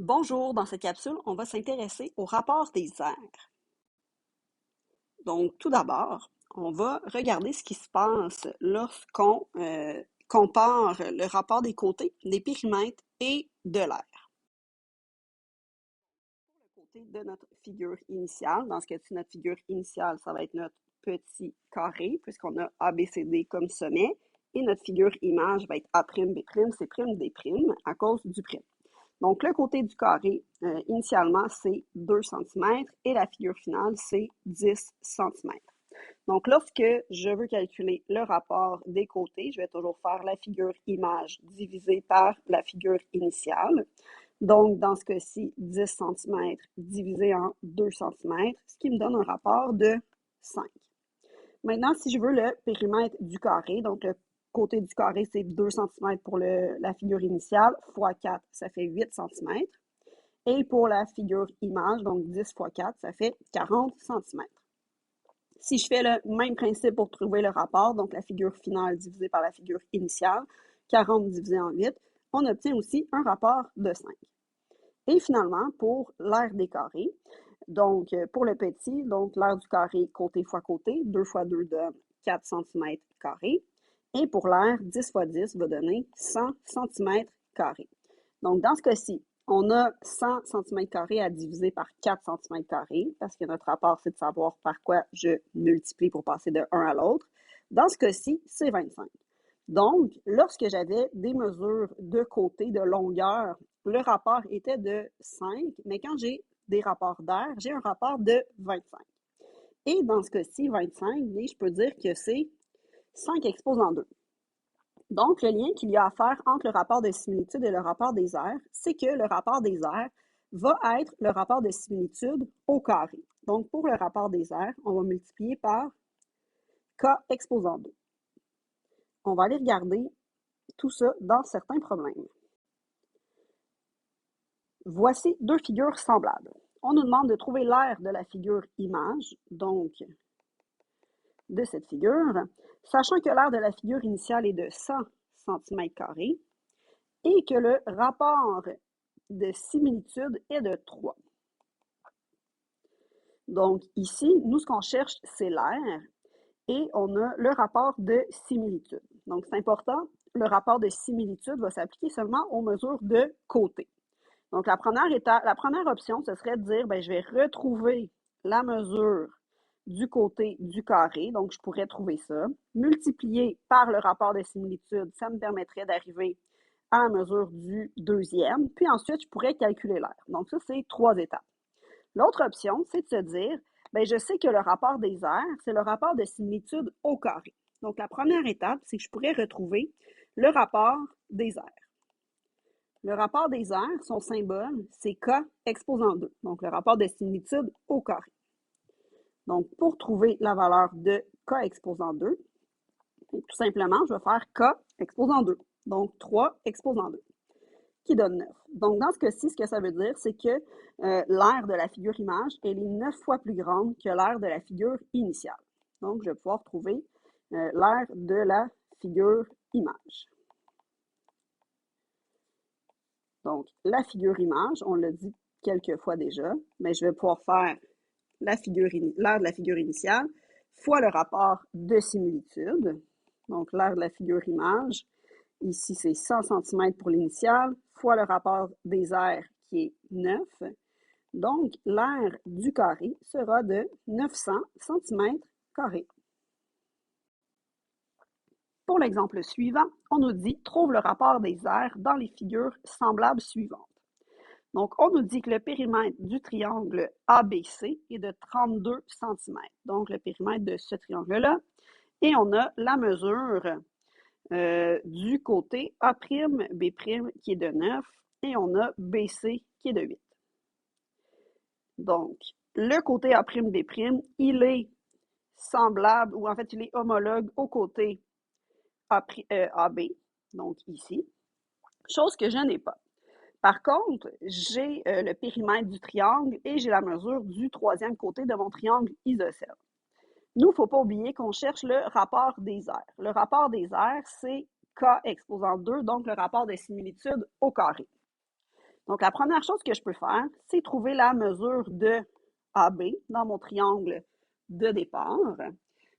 Bonjour, dans cette capsule, on va s'intéresser au rapport des aires. Donc, tout d'abord, on va regarder ce qui se passe lorsqu'on compare le rapport des côtés, des périmètres et de l'aire. Pour le côté de notre figure initiale, dans ce cas-ci, notre figure initiale, ça va être notre petit carré, puisqu'on a A, B, C, D comme sommet, et notre figure image va être A', B', C', D', à cause du prime. Donc, le côté du carré, initialement, c'est 2 cm et la figure finale, c'est 10 cm. Donc, lorsque je veux calculer le rapport des côtés, je vais toujours faire la figure image divisée par la figure initiale. Donc, dans ce cas-ci, 10 cm divisé en 2 cm, ce qui me donne un rapport de 5. Maintenant, si je veux le périmètre du carré, donc le côté du carré, c'est 2 cm pour la figure initiale, fois 4, ça fait 8 cm. Et pour la figure image, donc 10 fois 4, ça fait 40 cm. Si je fais le même principe pour trouver le rapport, donc la figure finale divisée par la figure initiale, 40 divisé en 8, on obtient aussi un rapport de 5. Et finalement, pour l'aire des carrés, donc pour le petit, donc l'aire du carré côté fois côté, 2 fois 2 donne 4 cm carrés. Et pour l'aire, 10 fois 10 va donner 100 cm carrés. Donc dans ce cas-ci, on a 100 cm² à diviser par 4 cm², parce que notre rapport, c'est de savoir par quoi je multiplie pour passer de 1 à l'autre. Dans ce cas-ci, c'est 25. Donc, lorsque j'avais des mesures de côté, de longueur, le rapport était de 5, mais quand j'ai des rapports d'aire, j'ai un rapport de 25. Et dans ce cas-ci, 25, je peux dire que c'est 5 exposant 2. Donc, le lien qu'il y a à faire entre le rapport de similitude et le rapport des aires, c'est que le rapport des aires va être le rapport de similitude au carré. Donc, pour le rapport des aires, on va multiplier par K exposant 2. On va aller regarder tout ça dans certains problèmes. Voici deux figures semblables. On nous demande de trouver l'aire de la figure image, donc de cette figure, sachant que l'aire de la figure initiale est de 100 cm² et que le rapport de similitude est de 3. Donc ici, nous, ce qu'on cherche, c'est l'aire et on a le rapport de similitude. Donc c'est important, le rapport de similitude va s'appliquer seulement aux mesures de côté. Donc la première option, ce serait de dire, je vais retrouver la mesure du côté du carré, donc je pourrais trouver ça, multiplier par le rapport de similitude, ça me permettrait d'arriver à la mesure du deuxième, puis ensuite je pourrais calculer l'aire. Donc ça, c'est 3 étapes. L'autre option, c'est de se dire, je sais que le rapport des aires, c'est le rapport de similitude au carré. Donc la première étape, c'est que je pourrais retrouver le rapport des aires. Le rapport des aires, son symbole, c'est K exposant 2, donc le rapport de similitude au carré. Donc, pour trouver la valeur de K exposant 2, tout simplement, je vais faire K exposant 2, donc 3 exposant 2, qui donne 9. Donc, dans ce cas-ci, ce que ça veut dire, c'est que l'aire de la figure image, elle est 9 fois plus grande que l'aire de la figure initiale. Donc, je vais pouvoir trouver l'aire de la figure image. Donc, la figure image, on l'a dit quelques fois déjà, mais je vais pouvoir faire l'aire de la figure initiale fois le rapport de similitude. Donc, l'aire de la figure image, ici c'est 100 cm pour l'initiale, fois le rapport des aires qui est 9. Donc, l'aire du carré sera de 900 cm². Pour l'exemple suivant, on nous dit « Trouve le rapport des aires dans les figures semblables suivantes ». Donc, on nous dit que le périmètre du triangle ABC est de 32 cm. Donc, le périmètre de ce triangle-là. Et on a la mesure du côté A', B' qui est de 9 et on a BC qui est de 8. Donc, le côté A', B', il est semblable, ou en fait, il est homologue au côté AB, donc ici, chose que je n'ai pas. Par contre, j'ai le périmètre du triangle et j'ai la mesure du troisième côté de mon triangle isocèle. Nous, il ne faut pas oublier qu'on cherche le rapport des aires. Le rapport des aires, c'est K exposant 2, donc le rapport de similitude au carré. Donc, la première chose que je peux faire, c'est trouver la mesure de AB dans mon triangle de départ.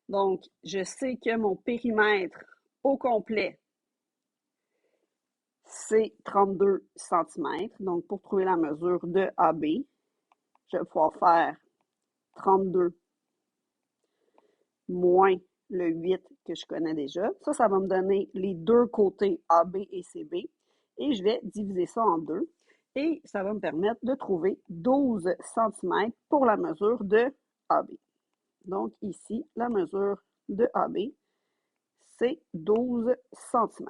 Donc, je sais que mon périmètre au complet, c'est 32 cm. Donc, pour trouver la mesure de AB, je vais pouvoir faire 32 moins le 8 que je connais déjà. Ça va me donner les deux côtés AB et CB. Et je vais diviser ça en deux. Et ça va me permettre de trouver 12 cm pour la mesure de AB. Donc ici, la mesure de AB, c'est 12 cm.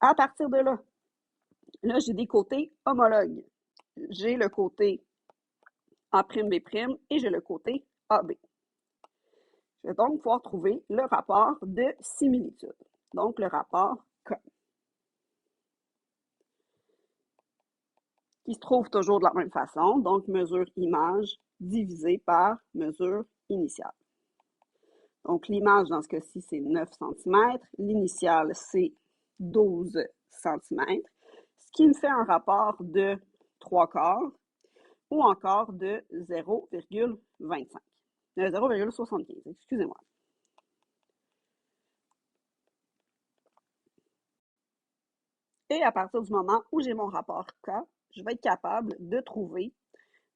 À partir de là, j'ai des côtés homologues. J'ai le côté A'B' et j'ai le côté AB. Je vais donc pouvoir trouver le rapport de similitude. Donc, le rapport K, qui se trouve toujours de la même façon. Donc, mesure image divisé par mesure initiale. Donc, l'image, dans ce cas-ci, c'est 9 cm. L'initiale, c'est 12 cm. Ce qui me fait un rapport de 3/4 ou encore de 0,25. 0,75, excusez-moi. Et à partir du moment où j'ai mon rapport K, je vais être capable de trouver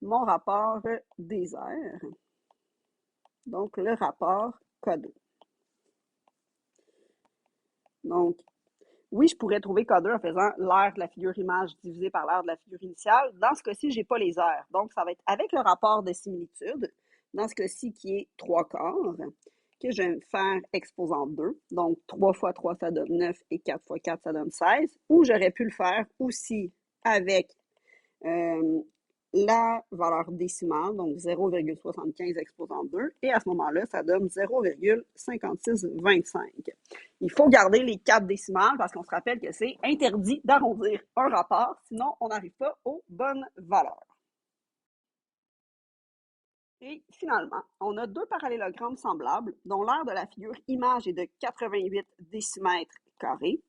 mon rapport des aires. Donc, le rapport K2. Donc, oui, je pourrais trouver K2 en faisant l'aire de la figure image divisé par l'aire de la figure initiale. Dans ce cas-ci, je n'ai pas les aires. Donc, ça va être avec le rapport de similitude, dans ce cas-ci qui est 3/4, que je vais me faire exposant 2. Donc, 3 fois 3, ça donne 9 et 4 fois 4, ça donne 16. Ou j'aurais pu le faire aussi avec la valeur décimale, donc 0,75 exposant 2, et à ce moment-là, ça donne 0,5625. Il faut garder les 4 décimales parce qu'on se rappelle que c'est interdit d'arrondir un rapport, sinon on n'arrive pas aux bonnes valeurs. Et finalement, on a deux parallélogrammes semblables dont l'aire de la figure image est de 88 décimètres carrés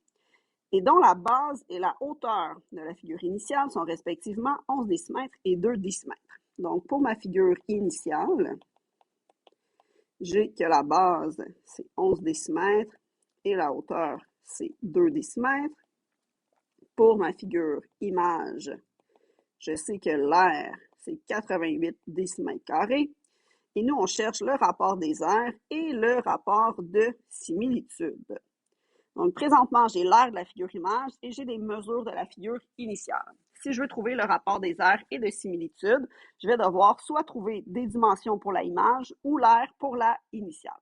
et dont la base et la hauteur de la figure initiale sont respectivement 11 décimètres et 2 décimètres. Donc, pour ma figure initiale, j'ai que la base, c'est 11 décimètres et la hauteur, c'est 2 décimètres. Pour ma figure image, je sais que l'aire, c'est 88 décimètres carrés. Et nous, on cherche le rapport des aires et le rapport de similitude. Donc, présentement, j'ai l'aire de la figure image et j'ai des mesures de la figure initiale. Si je veux trouver le rapport des aires et de similitude, je vais devoir soit trouver des dimensions pour la image ou l'aire pour la initiale.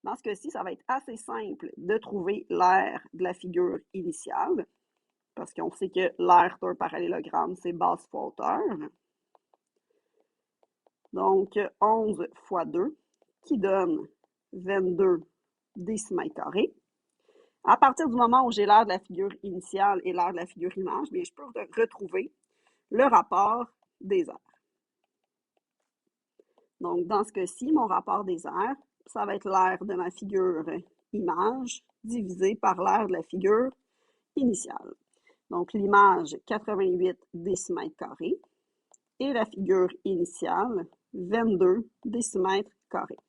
Dans ce cas-ci, ça va être assez simple de trouver l'aire de la figure initiale, parce qu'on sait que l'aire d'un parallélogramme, c'est base fois hauteur. Donc, 11 fois 2, qui donne 22 décimètres carrés. À partir du moment où j'ai l'aire de la figure initiale et l'aire de la figure image, bien, je peux retrouver le rapport des aires. Donc, dans ce cas-ci, mon rapport des aires, ça va être l'aire de ma figure image divisé par l'aire de la figure initiale. Donc, l'image, 88 décimètres carrés et la figure initiale, 22 décimètres carrés.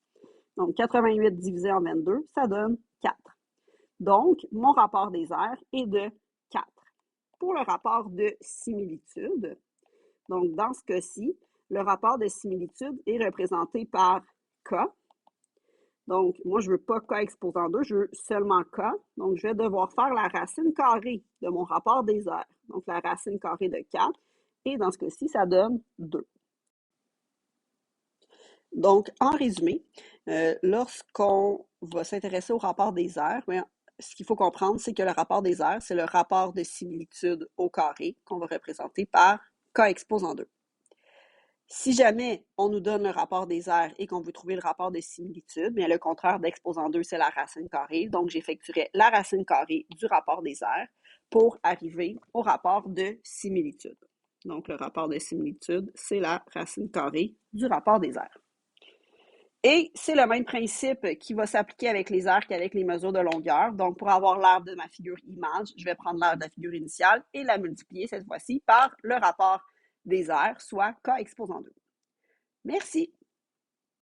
Donc, 88 divisé en 22, ça donne 4. Donc, mon rapport des aires est de 4. Pour le rapport de similitude, donc dans ce cas-ci, le rapport de similitude est représenté par K. Donc, moi, je ne veux pas K exposant 2, je veux seulement K. Donc, je vais devoir faire la racine carrée de mon rapport des aires. Donc, la racine carrée de 4. Et dans ce cas-ci, ça donne 2. Donc, en résumé, lorsqu'on va s'intéresser au rapport des aires, ce qu'il faut comprendre, c'est que le rapport des aires, c'est le rapport de similitude au carré qu'on va représenter par K exposant 2. Si jamais on nous donne le rapport des aires et qu'on veut trouver le rapport de similitude, bien le contraire d'exposant 2, c'est la racine carrée. Donc, j'effectuerai la racine carrée du rapport des aires pour arriver au rapport de similitude. Donc, le rapport de similitude, c'est la racine carrée du rapport des aires. Et c'est le même principe qui va s'appliquer avec les aires qu'avec les mesures de longueur. Donc, pour avoir l'aire de ma figure image, je vais prendre l'aire de la figure initiale et la multiplier cette fois-ci par le rapport des aires, soit K exposant 2. Merci.